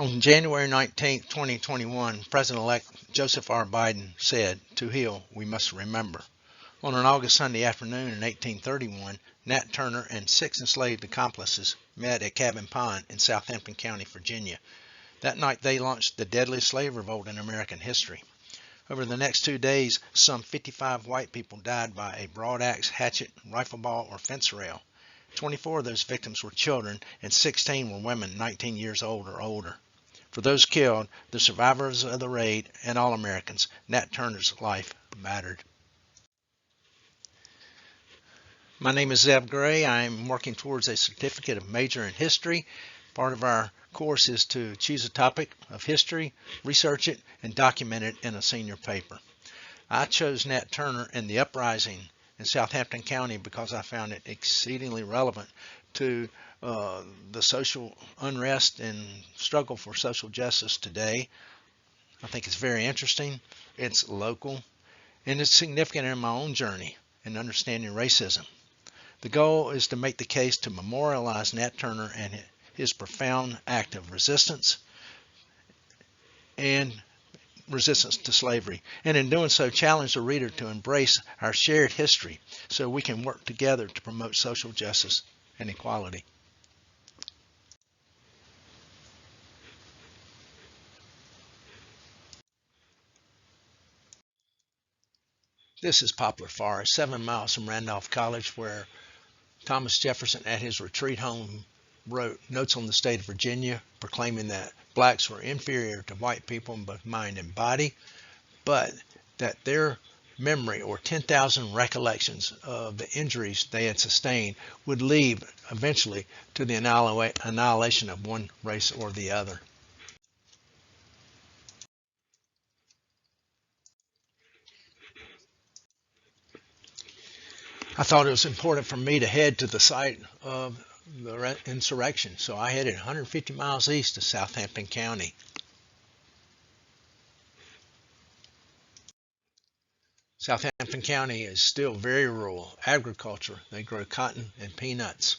On January 19, 2021, President-elect Joseph R. Biden said, "To heal, we must remember." On an August Sunday afternoon in 1831, Nat Turner and 6 enslaved accomplices met at Cabin Pond in Southampton County, Virginia. That night they launched the deadliest slave revolt in American history. Over the next 2 days, some 55 white people died by a broadaxe, hatchet, rifle ball, or fence rail. 24 of those victims were children, and 16 were women 19 years old or older. For those killed, the survivors of the raid, and all Americans, Nat Turner's life mattered. My name is Zeb Gray. I'm working towards a certificate of major in history. Part of our course is to choose a topic of history, research it, and document it in a senior paper. I chose Nat Turner and the uprising in Southampton County because I found it exceedingly relevant to the social unrest and struggle for social justice today. I think it's very interesting, it's local, and it's significant in my own journey in understanding racism. The goal is to make the case to memorialize Nat Turner and his profound act of resistance and resistance to slavery, and in doing so challenge the reader to embrace our shared history so we can work together to promote social justice and equality. This is Poplar Forest, 7 miles from Randolph College, where Thomas Jefferson at his retreat home wrote notes on the state of Virginia proclaiming that blacks were inferior to white people in both mind and body, but that their memory or 10,000 recollections of the injuries they had sustained would lead eventually to the annihilation of one race or the other. I thought it was important for me to head to the site of the insurrection, so I headed 150 miles east to Southampton County. Southampton County is still very rural. Agriculture, they grow cotton and peanuts.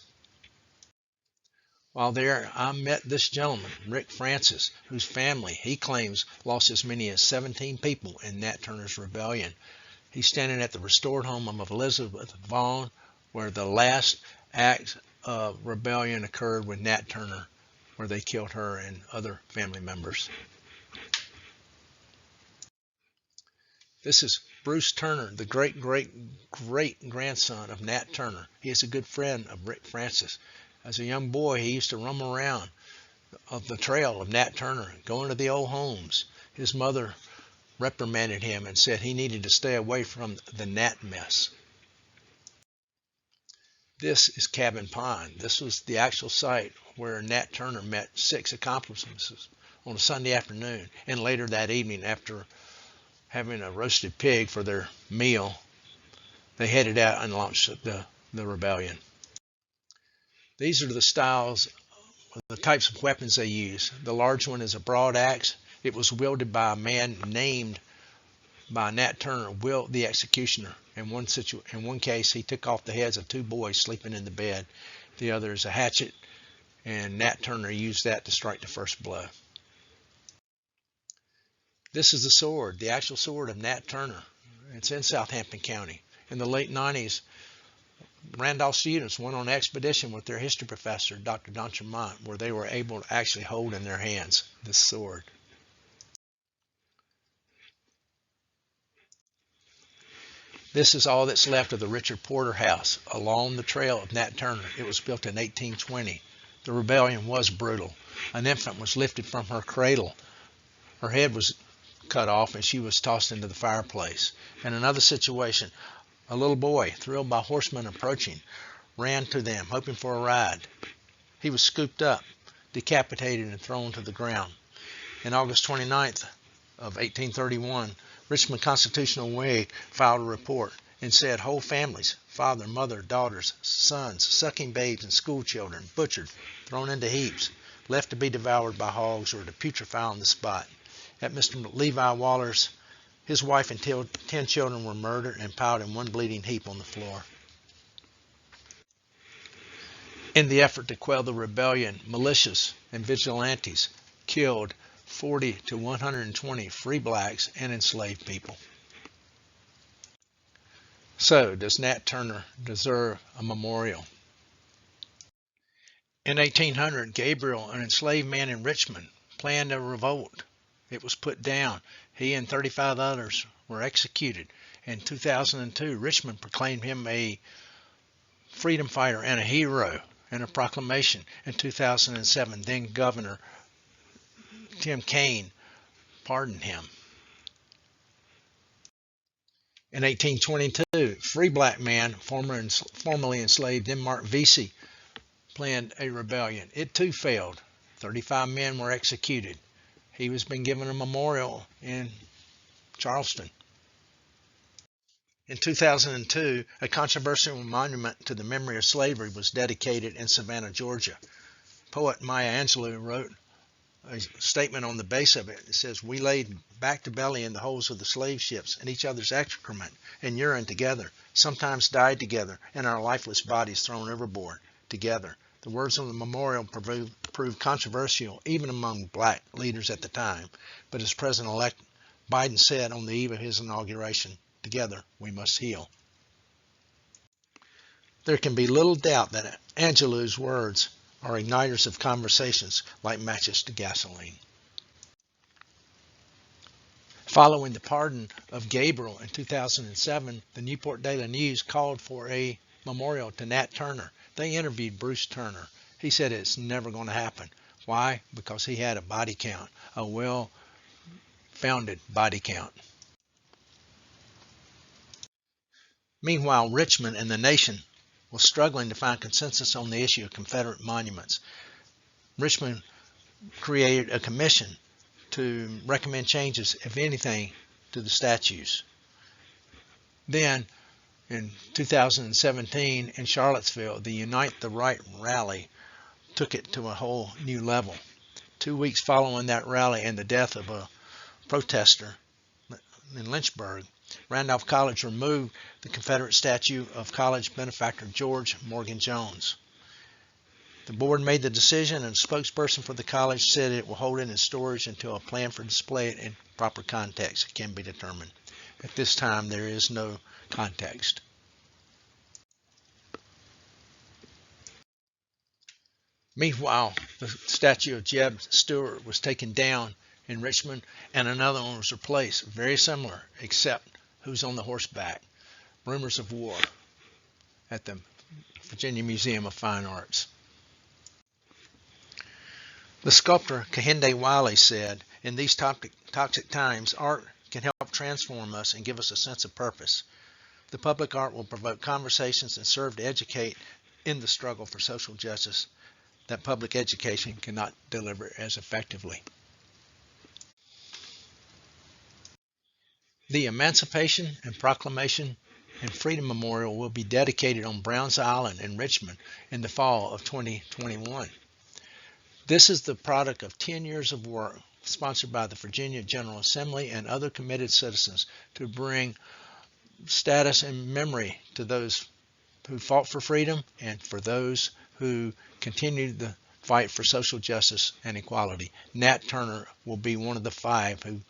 While there, I met this gentleman, Rick Francis, whose family, he claims, lost as many as 17 people in Nat Turner's rebellion. He's standing at the restored home of Elizabeth Vaughn, where the last act of rebellion occurred with Nat Turner, where they killed her and other family members. This is Bruce Turner, the great-great-great-grandson of Nat Turner. He is a good friend of Rick Francis. As a young boy, he used to roam around of the trail of Nat Turner, going to the old homes. His mother reprimanded him and said he needed to stay away from the Nat mess. This is Cabin Pond. This was the actual site where Nat Turner met 6 accomplices on a Sunday afternoon, and later that evening, after having a roasted pig for their meal, they headed out and launched the rebellion. These are the styles, the types of weapons they use. The large one is a broadaxe. It was wielded by a man named by Nat Turner, Will the Executioner. In one case, he took off the heads of 2 boys sleeping in the bed. The other is a hatchet, and Nat Turner used that to strike the first blow. This is the sword, the actual sword of Nat Turner. It's in Southampton County. In the late 90s, Randolph students went on an expedition with their history professor, Dr. D'Entremont, where they were able to actually hold in their hands this sword. This is all that's left of the Richard Porter House along the trail of Nat Turner. It was built in 1820. The rebellion was brutal. An infant was lifted from her cradle. Her head was cut off and she was tossed into the fireplace. In another situation, a little boy, thrilled by horsemen approaching, ran to them, hoping for a ride. He was scooped up, decapitated, and thrown to the ground. On August 29th of 1831, Richmond Constitutional Whig filed a report and said whole families, father, mother, daughters, sons, sucking babes, and school children, butchered, thrown into heaps, left to be devoured by hogs or to putrefy on the spot. At Mr. Levi Waller's, his wife and 10 children were murdered and piled in one bleeding heap on the floor. In the effort to quell the rebellion, militias and vigilantes killed 40 to 120 free blacks and enslaved people. So, does Nat Turner deserve a memorial? In 1800, Gabriel, an enslaved man in Richmond, planned a revolt. It was put down. He and 35 others were executed. In 2002, Richmond proclaimed him a freedom fighter and a hero in a proclamation. In 2007, then Governor Tim Kaine pardoned him. In 1822, free black man, formerly enslaved Denmark Vesey, planned a rebellion. It too failed. 35 men were executed. He has been given a memorial in Charleston. In 2002, a controversial monument to the memory of slavery was dedicated in Savannah, Georgia. Poet Maya Angelou wrote a statement on the base of it. It says, "We laid back to belly in the holes of the slave ships and each other's excrement and urine together, sometimes died together, and our lifeless bodies thrown overboard together." The words on the memorial proved controversial even among black leaders at the time, but as President-elect Biden said on the eve of his inauguration, "Together we must heal." There can be little doubt that Angelou's words are igniters of conversations like matches to gasoline. Following the pardon of Gabriel in 2007, the Newport Daily News called for a memorial to Nat Turner. They interviewed Bruce Turner. He said it's never going to happen. Why? Because he had a body count, a well-founded body count. Meanwhile, Richmond and the nation was struggling to find consensus on the issue of Confederate monuments. Richmond created a commission to recommend changes, if anything, to the statues. Then, in 2017, in Charlottesville, the Unite the Right rally took it to a whole new level. 2 weeks following that rally and the death of a protester in Lynchburg, Randolph College removed the Confederate statue of college benefactor George Morgan Jones. The board made the decision, and a spokesperson for the college said it will hold it in storage until a plan for display it in proper context can be determined. At this time, there is no context. Meanwhile, the statue of Zeb Stewart was taken down in Richmond, and another one was replaced, very similar, except who's on the horseback. Rumors of war at the Virginia Museum of Fine Arts. The sculptor Kehinde Wiley said, "In these toxic times, art can help transform us and give us a sense of purpose. The public art will provoke conversations and serve to educate in the struggle for social justice that public education cannot deliver as effectively." The Emancipation and Proclamation and Freedom Memorial will be dedicated on Browns Island in Richmond in the fall of 2021. This is the product of 10 years of work sponsored by the Virginia General Assembly and other committed citizens to bring status and memory to those who fought for freedom and for those who continued the fight for social justice and equality. Nat Turner will be one of the 5 who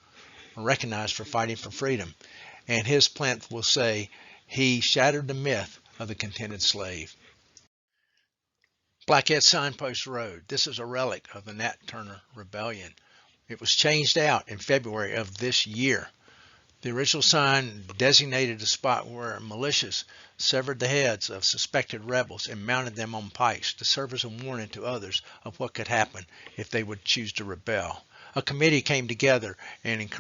are recognized for fighting for freedom, and his plinth will say, "He shattered the myth of the contented slave." Blackhead Signpost Road. This is a relic of the Nat Turner Rebellion. It was changed out in February of this year. The original sign designated a spot where militias severed the heads of suspected rebels and mounted them on pikes to serve as a warning to others of what could happen if they would choose to rebel. A committee came together and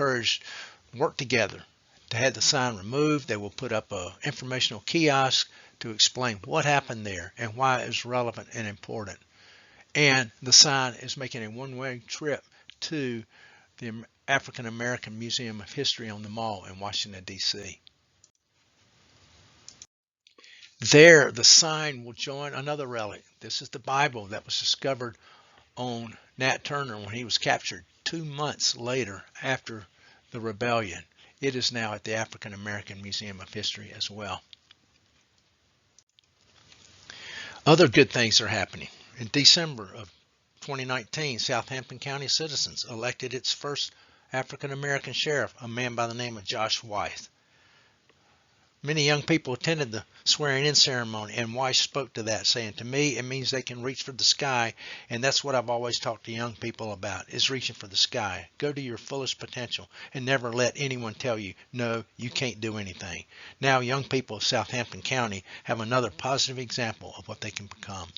worked together to have the sign removed. They will put up an informational kiosk to explain what happened there and why it is relevant and important. And the sign is making a one-way trip to the African American Museum of History on the Mall in Washington, D.C. There, the sign will join another relic. This is the Bible that was discovered on Nat Turner when he was captured 2 months later after the rebellion. It is now at the African American Museum of History as well. Other good things are happening. In December of 2019, Southampton County citizens elected its first African-American sheriff, a man by the name of Josh Wythe. Many young people attended the swearing-in ceremony, and Weiss spoke to that, saying, "To me, it means they can reach for the sky, and that's what I've always talked to young people about, is reaching for the sky. Go to your fullest potential, and never let anyone tell you, no, you can't do anything." Now, young people of Southampton County have another positive example of what they can become.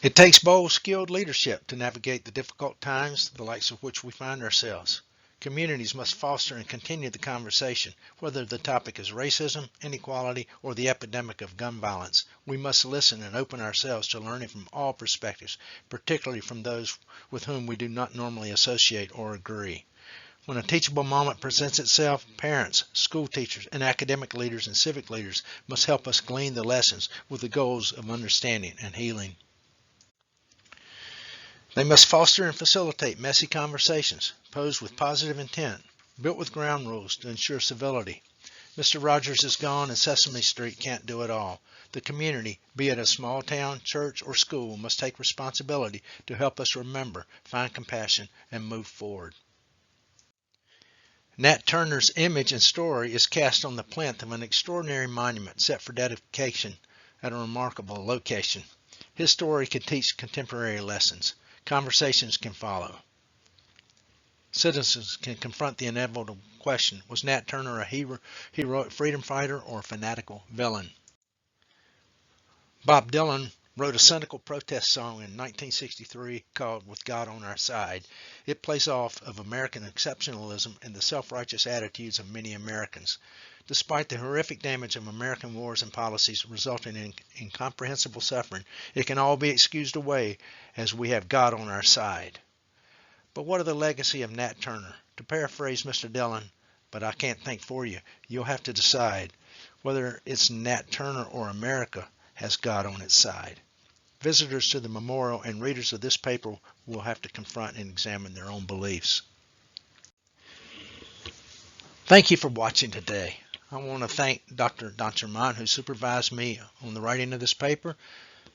It takes bold, skilled leadership to navigate the difficult times, the likes of which we find ourselves. Communities must foster and continue the conversation, whether the topic is racism, inequality, or the epidemic of gun violence. We must listen and open ourselves to learning from all perspectives, particularly from those with whom we do not normally associate or agree. When a teachable moment presents itself, parents, school teachers, and academic leaders and civic leaders must help us glean the lessons with the goals of understanding and healing. They must foster and facilitate messy conversations, posed with positive intent, built with ground rules to ensure civility. Mr. Rogers is gone and Sesame Street can't do it all. The community, be it a small town, church, or school, must take responsibility to help us remember, find compassion, and move forward. Nat Turner's image and story is cast on the plinth of an extraordinary monument set for dedication at a remarkable location. His story can teach contemporary lessons. Conversations can follow. Citizens can confront the inevitable question, was Nat Turner a heroic freedom fighter or a fanatical villain? Bob Dylan wrote a cynical protest song in 1963 called "With God on Our Side." It plays off of American exceptionalism and the self-righteous attitudes of many Americans. Despite the horrific damage of American wars and policies resulting in incomprehensible suffering, it can all be excused away as we have God on our side. But what of the legacy of Nat Turner? To paraphrase Mr. Dillon, but I can't think for you, you'll have to decide whether it's Nat Turner or America has God on its side. Visitors to the memorial and readers of this paper will have to confront and examine their own beliefs. Thank you for watching today. I want to thank Dr. Doncherman, who supervised me on the writing of this paper,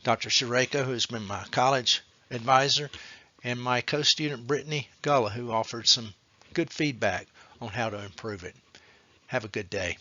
Dr. Shareka, who has been my college advisor, and my co-student Brittany Gullah, who offered some good feedback on how to improve it. Have a good day.